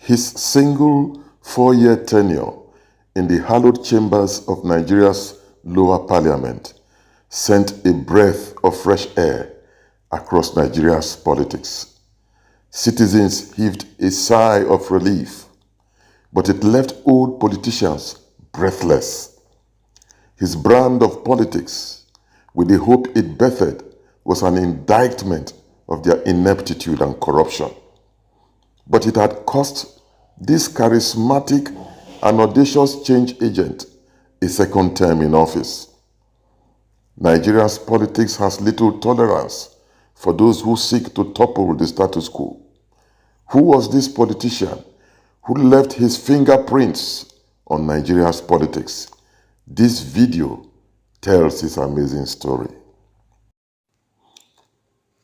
His single 4-year tenure in the hallowed chambers of Nigeria's lower parliament sent a breath of fresh air across Nigeria's politics. Citizens heaved a sigh of relief, but it left old politicians breathless. His brand of politics, with the hope it birthed, was an indictment of their ineptitude and corruption. But it had cost this charismatic and audacious change agent a second term in office. Nigeria's politics has little tolerance for those who seek to topple the status quo. Who was this politician who left his fingerprints on Nigeria's politics? This video tells his amazing story.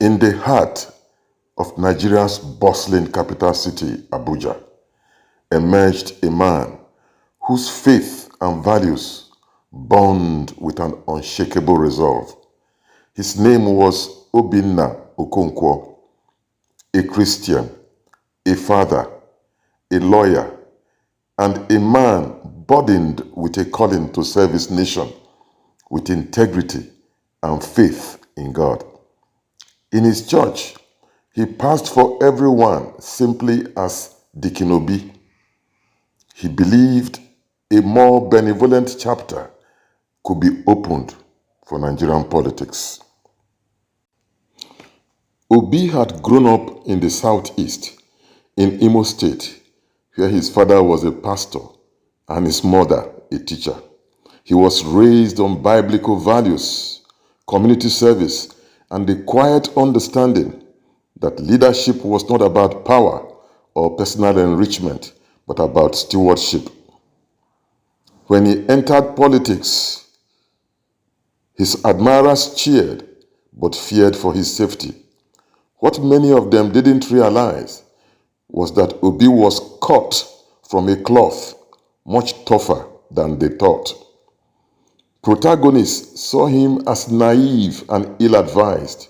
In the heart of Nigeria's bustling capital city, Abuja, emerged a man whose faith and values bond with an unshakable resolve. His name was Obinna Okonkwo, a Christian, a father, a lawyer, and a man burdened with a calling to serve his nation with integrity and faith in God. In his church, he passed for everyone simply as Deacon Obi. He believed a more benevolent chapter could be opened for Nigerian politics. Obi had grown up in the southeast, in Imo State, where his father was a pastor and his mother a teacher. He was raised on biblical values, community service, and the quiet understanding that leadership was not about power or personal enrichment, but about stewardship. When he entered politics, his admirers cheered but feared for his safety. What many of them didn't realize was that Obi was cut from a cloth much tougher than they thought. Protagonists saw him as naive and ill-advised.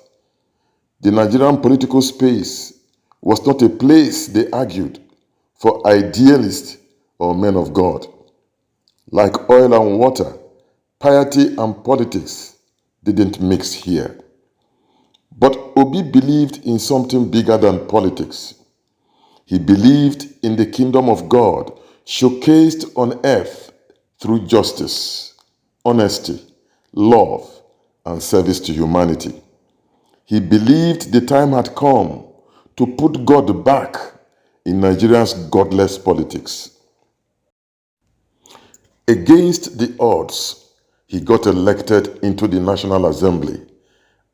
The Nigerian political space was not a place, they argued, for idealists or men of God. Like oil and water, piety and politics didn't mix here. But Obi believed in something bigger than politics. He believed in the kingdom of God showcased on earth through justice, honesty, love, and service to humanity. He believed the time had come to put God back in Nigeria's godless politics. Against the odds, he got elected into the National Assembly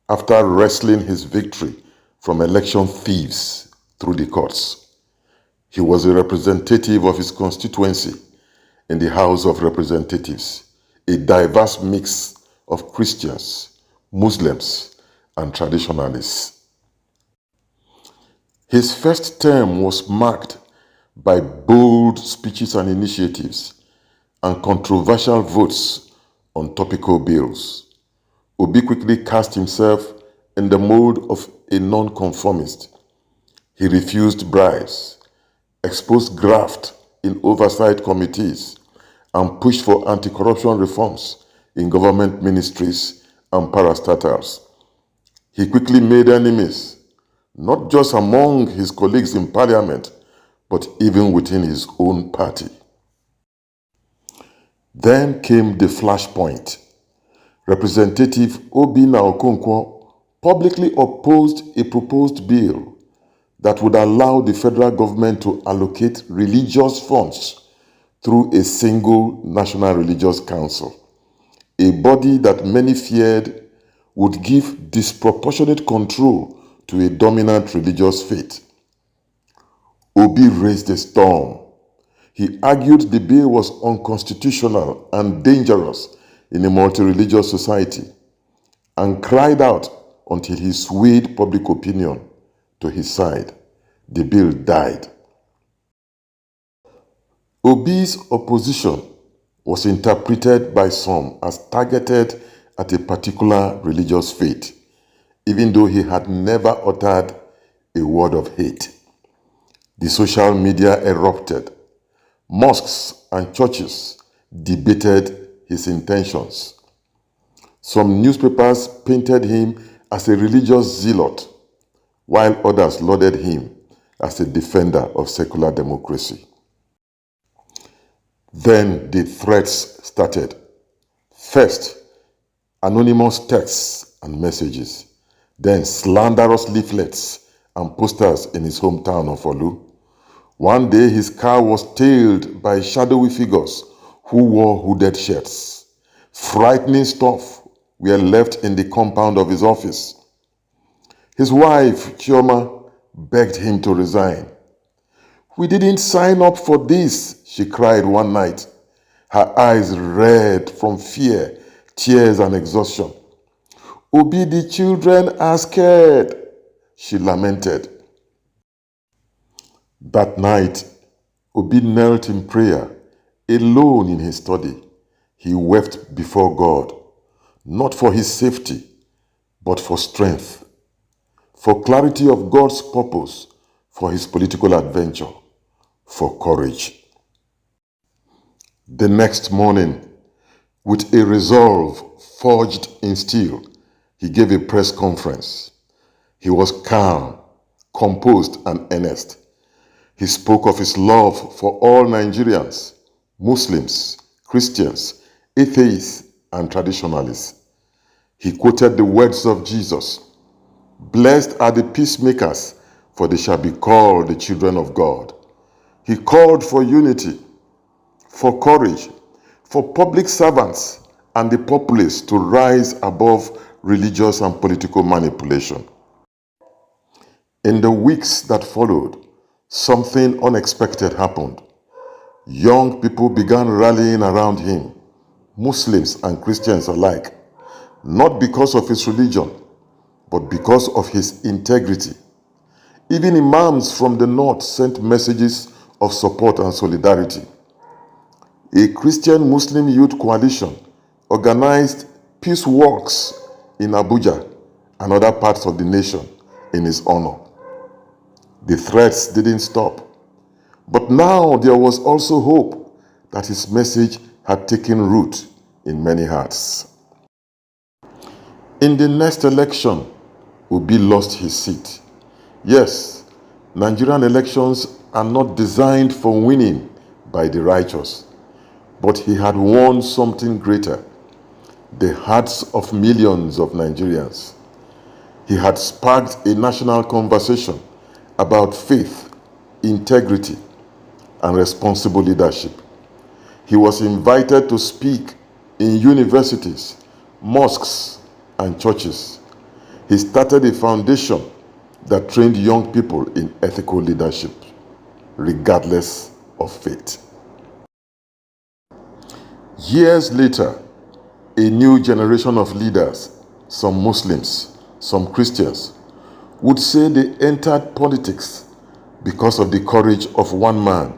after wrestling his victory from election thieves through the courts. He was a representative of his constituency in the House of Representatives, a diverse mix of Christians, Muslims, and traditionalists. His first term was marked by bold speeches and initiatives and controversial votes on topical bills. Obi quickly cast himself in the mold of a nonconformist. He refused bribes, exposed graft in oversight committees, and pushed for anti-corruption reforms in government ministries and parastatals. He quickly made enemies, not just among his colleagues in parliament, but even within his own party. Then came the flashpoint. Representative Obinna Okonkwo publicly opposed a proposed bill that would allow the federal government to allocate religious funds through a single National Religious Council, a body that many feared would give disproportionate control to a dominant religious faith. Obi raised a storm. He argued the bill was unconstitutional and dangerous in a multi-religious society, and cried out until he swayed public opinion to his side. The bill died. Obi's opposition was interpreted by some as targeted at a particular religious faith, even though he had never uttered a word of hate. The social media erupted. Mosques and churches debated his intentions. Some newspapers painted him as a religious zealot, while others lauded him as a defender of secular democracy. Then the threats started. First, anonymous texts and messages, then slanderous leaflets and posters in his hometown of Olu. One day his car was tailed by shadowy figures who wore hooded shirts. Frightening stuff were left in the compound of his office. His wife, Chioma, begged him to resign. "We didn't sign up for this," she cried one night, her eyes red from fear, tears, and exhaustion. "Obi, the children are scared," she lamented. That night, Obi knelt in prayer, alone in his study. He wept before God, not for his safety, but for strength, for clarity of God's purpose for his political adventure, for courage. The next morning, with a resolve forged in steel, he gave a press conference. He was calm, composed, and earnest. He spoke of his love for all Nigerians, Muslims, Christians, atheists, and traditionalists. He quoted the words of Jesus, "Blessed are the peacemakers, for they shall be called the children of God." He called for unity, for courage, for public servants and the populace to rise above religious and political manipulation. In the weeks that followed, something unexpected happened. Young people began rallying around him, Muslims and Christians alike, not because of his religion, but because of his integrity. Even imams from the north sent messages of support and solidarity. A Christian-Muslim youth coalition organized peace walks in Abuja and other parts of the nation in his honor. The threats didn't stop, but now there was also hope that his message had taken root in many hearts. In the next election, Obi lost his seat. Yes, Nigerian elections are not designed for winning by the righteous, but he had won something greater, the hearts of millions of Nigerians. He had sparked a national conversation about faith, integrity, and responsible leadership. He was invited to speak in universities, mosques, and churches. He started a foundation that trained young people in ethical leadership, regardless of faith. Years later, a new generation of leaders, some Muslims, some Christians, would say they entered politics because of the courage of one man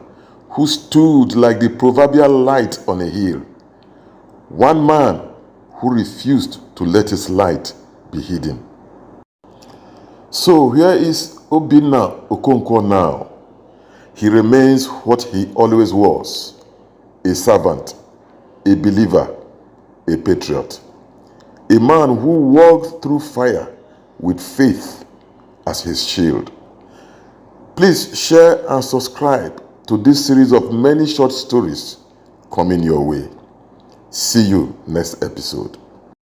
who stood like the proverbial light on a hill. One man who refused to let his light be hidden. So here is Obinna Okonkwo now. He remains what he always was, a servant, a believer, a patriot, a man who walked through fire with faith as his shield. Please share and subscribe to this series of many short stories coming your way. See you next episode.